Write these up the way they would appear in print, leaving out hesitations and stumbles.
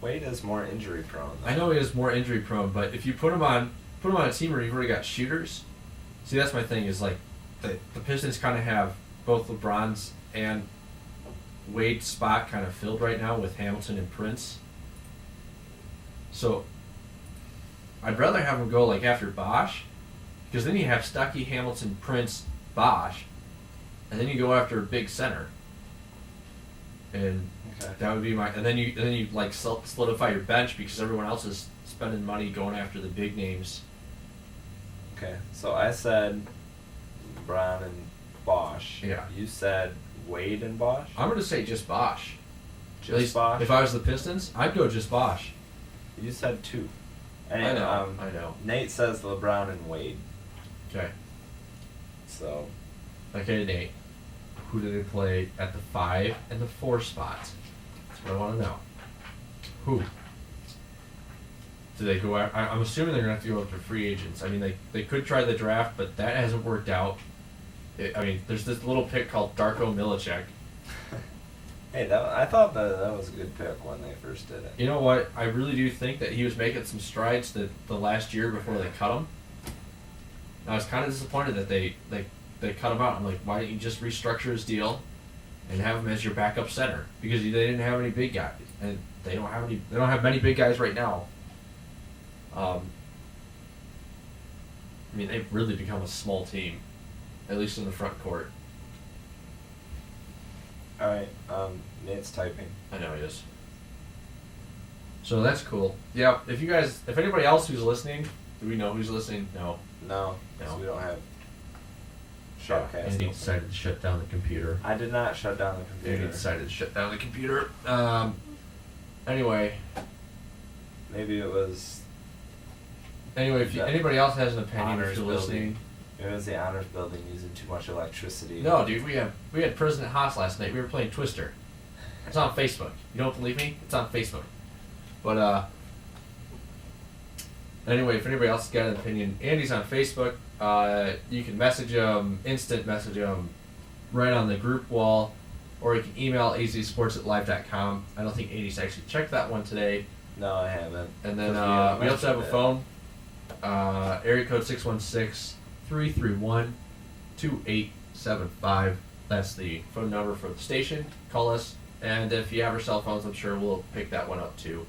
Wade is more injury prone. I know he is more injury prone, but if you put him on a team where you've already got shooters, see, that's my thing, is like the Pistons kind of have both LeBron's and Wade's spot kind of filled right now with Hamilton and Prince. So I'd rather have him go like after Bosh, because then you have Stuckey, Hamilton, Prince, Bosh, and then you go after a big center. And that would be my. And then you like solidify your bench because everyone else is spending money going after the big names. Okay, so I said LeBron and Bosh. Yeah. You said Wade and Bosh. I'm gonna say just Bosh. Just Bosh. If I was the Pistons, I'd go just Bosh. You said 2. And, I know. Nate says LeBron and Wade. Okay. So. Okay, Nate. Who do they play at the 5 and the 4 spots? That's what I want to know. Who? Do they go out? I'm assuming they're going to have to go after free agents. I mean, they could try the draft, but that hasn't worked out. There's this little pick called Darko Milicic. Hey, I thought that was a good pick when they first did it. You know what? I really do think that he was making some strides the last year before they cut him. I was kind of disappointed that they cut him out. I'm like, why don't you just restructure his deal and have him as your backup center? Because they didn't have any big guys, and they don't have many big guys right now. They've really become a small team, at least in the front court. All right, Nate's typing. I know he is. So that's cool. Yeah, if anybody else who's listening, do we know who's listening? No. No. So we don't have Shoutcast. Andy decided to shut down the computer. I did not shut down the computer. Andy decided to shut down the computer. Anyway. Maybe it was. Anyway, if anybody else has an opinion, if you're listening. It was the honors building using too much electricity. No, dude, we had President Haas last night. We were playing Twister. It's on Facebook. You don't believe me? It's on Facebook. But anyway, if anybody else has got an opinion, Andy's on Facebook. You can message him, instant message him, right on the group wall, or you can email azsports@live.com. I don't think Andy's actually checked that one today. No, I haven't. And then we also have a phone, area code 616-331-2875. That's the phone number for the station. Call us, and if you have our cell phones, I'm sure we'll pick that one up too.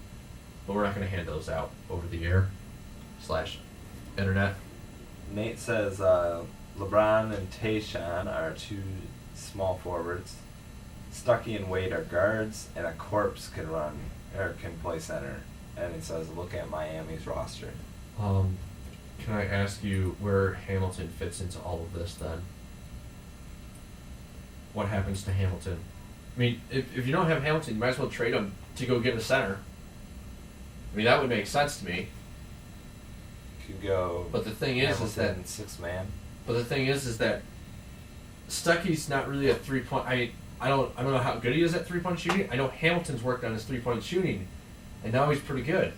But we're not going to hand those out over the air / internet. Nate says LeBron and Tayshaun are 2 small forwards. Stuckey and Wade are guards, and a corpse can play center. And he says, look at Miami's roster. Can I ask you where Hamilton fits into all of this then? What happens to Hamilton? I mean, if you don't have Hamilton, you might as well trade him to go get a center. I mean, that would make sense to me. Could go. But the thing is that 6-man. But the thing is that Stuckey's not really a 3-point. I don't know how good he is at 3-point shooting. I know Hamilton's worked on his 3-point shooting, and now he's pretty good.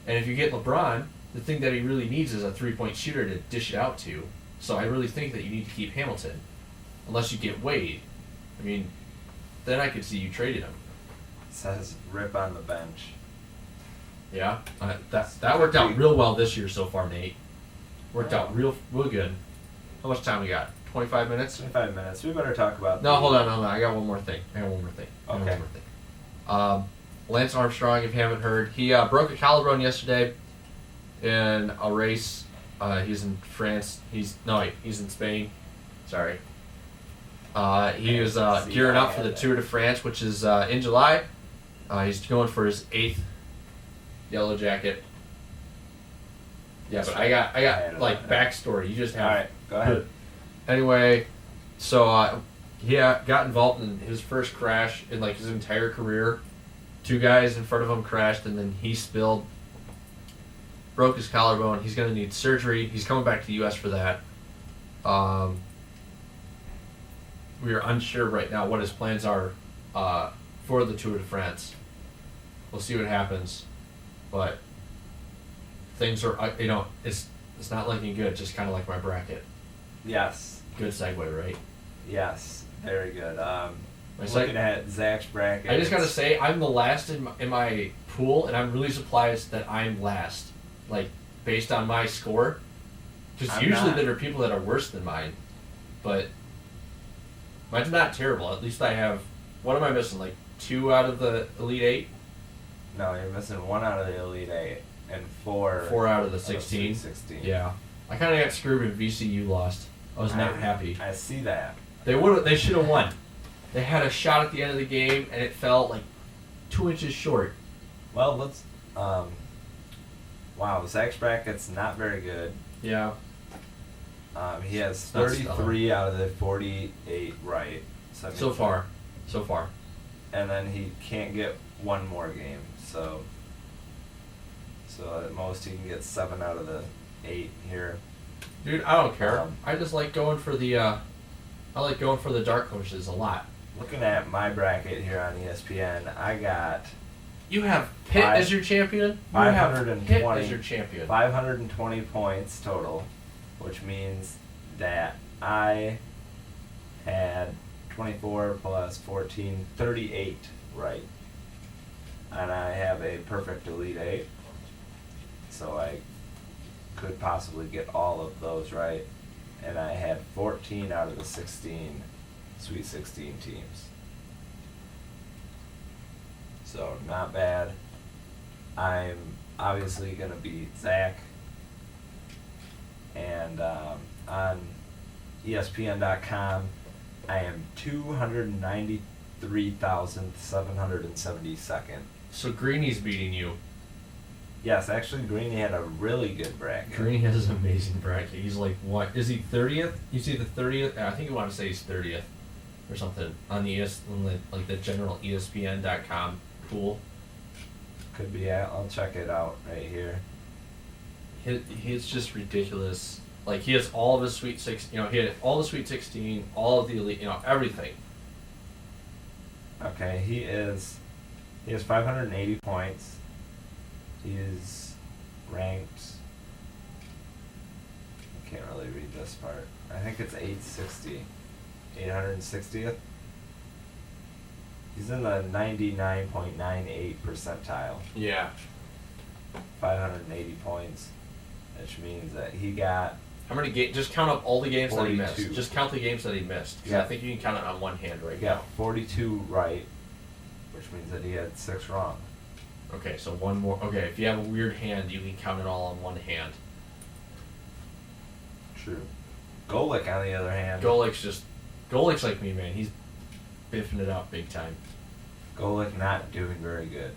And if you get LeBron, the thing that he really needs is a 3-point shooter to dish it out to. So I really think that you need to keep Hamilton, unless you get Wade. I mean, then I could see you trading him. It says rip on the bench. Yeah, that worked out real well this year so far, Nate. Worked out real good. How much time we got? 25 minutes? 25 minutes. We better talk about. No, hold on. I got one more thing. Okay. Lance Armstrong, if you haven't heard, he broke a collarbone yesterday in a race. He's in France. He's in Spain. Sorry. He was gearing up for the Tour de France, which is in July. He's going for his 8th yellow jacket. Yeah, but I got like backstory. You just have. All right, go ahead. Anyway, so he got involved in his first crash in like his entire career. 2 guys in front of him crashed, and then he spilled, broke his collarbone. He's going to need surgery. He's coming back to the U.S. for that. We are unsure right now what his plans are for the Tour de France. We'll see what happens, but things are it's not looking good. Just kind of like my bracket. Yes. Good segue, right? Yes, very good. Looking at Zach's bracket. I just gotta say, I'm the last in my pool, and I'm really surprised that I'm last. Like, based on my score. Because usually there are people that are worse than mine. But mine's not terrible. At least I have... What am I missing? Like, 2 out of the Elite 8? No, you're missing 1 out of the Elite 8 and 4... 4 out of the 16? 16. Yeah. I kind of got screwed when VCU lost. I was not happy. I see that. They should have won. They had a shot at the end of the game, and it fell like 2 inches short. Well, let's... wow, Zach's bracket's not very good. Yeah. He has 33 out of the 48 right. So far. And then he can't get 1 more game, so at most he can get 7 out of the 8 here. Dude, I don't care. I just like going for the dark horses a lot. Looking at my bracket here on ESPN, I got... You have Pitt as your champion? 520 as your champion. 520 points total, which means that I had 24 plus 14, 38 right. And I have a perfect Elite 8, so I could possibly get all of those right. And I had 14 out of the 16 Sweet 16 teams. So, not bad. I'm obviously going to beat Zach. And on ESPN.com, I am 293,772nd. So Greeny's beating you. Yes, actually, Greeny had a really good bracket. Greeny has an amazing bracket. He's like, what? Is he 30th? You see the 30th? I think you want to say he's 30th or something on the the general ESPN.com pool. Could be. I'll check it out right here. He's just ridiculous. Like, he has all of his Sweet 16, he had all the Sweet 16, all of the Elite, everything. Okay, he has 580 points. He is ranked, I can't really read this part. I think it's 860th. He's in the 99.98 percentile. Yeah. 580 points, which means that he got... How many games? Just count up all the games 42. that he missed. Just count the games that he missed. Yeah. I think you can count it on one hand right now. 42 right, which means that he had 6 wrong. Okay, so one more. Okay, if you have a weird hand, you can count it all on one hand. True. Golick, on the other hand... Golik's like me, man. He's biffing it up big time. Golick not doing very good.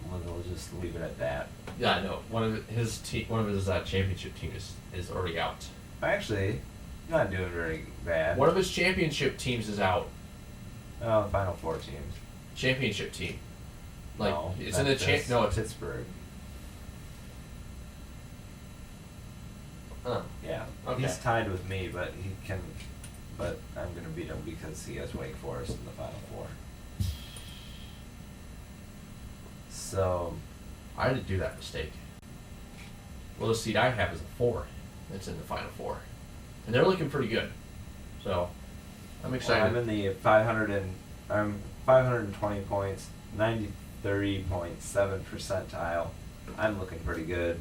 We'll just leave it at that. Yeah, I know. One of his championship team is already out. Actually, not doing very bad. One of his championship teams is out. Oh, Final 4 teams. Championship team. Like, no, it's in the No, it's Pittsburgh. Oh. Yeah. Okay. He's tied with me, but I'm gonna beat him because he has Wake Forest in the Final 4. So, I didn't do that mistake. Well, the seed I have is a 4. That's in the Final 4, and they're looking pretty good. So, I'm excited. Well, I'm in the 520 points, 93.7 percentile. I'm looking pretty good.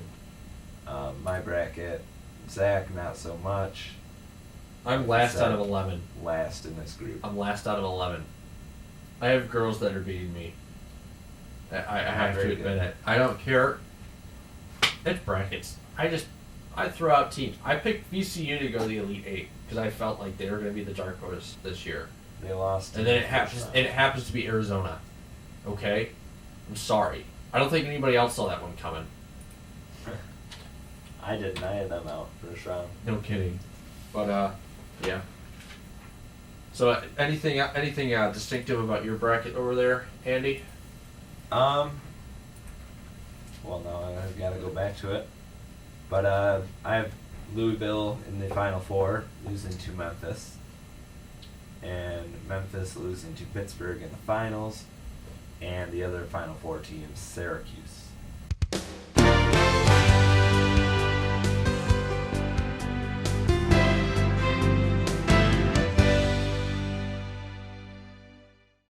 My bracket, Zach, not so much. I'm last out of 11. Last in this group. I'm last out of 11. I have girls that are beating me. I have to admit it. I don't care. It's brackets. I throw out teams. I picked VCU to go to the Elite 8 because I felt like they were going to be the dark horse this year. They lost. And then it happens to be Arizona. Okay? I'm sorry. I don't think anybody else saw that one coming. I didn't. I had them out first round. No kidding. But yeah. So anything distinctive about your bracket over there, Andy? Well, no, I've got to go back to it. But I have Louisville in the Final 4, losing to Memphis. And Memphis losing to Pittsburgh in the finals. And the other Final 4 team, Syracuse.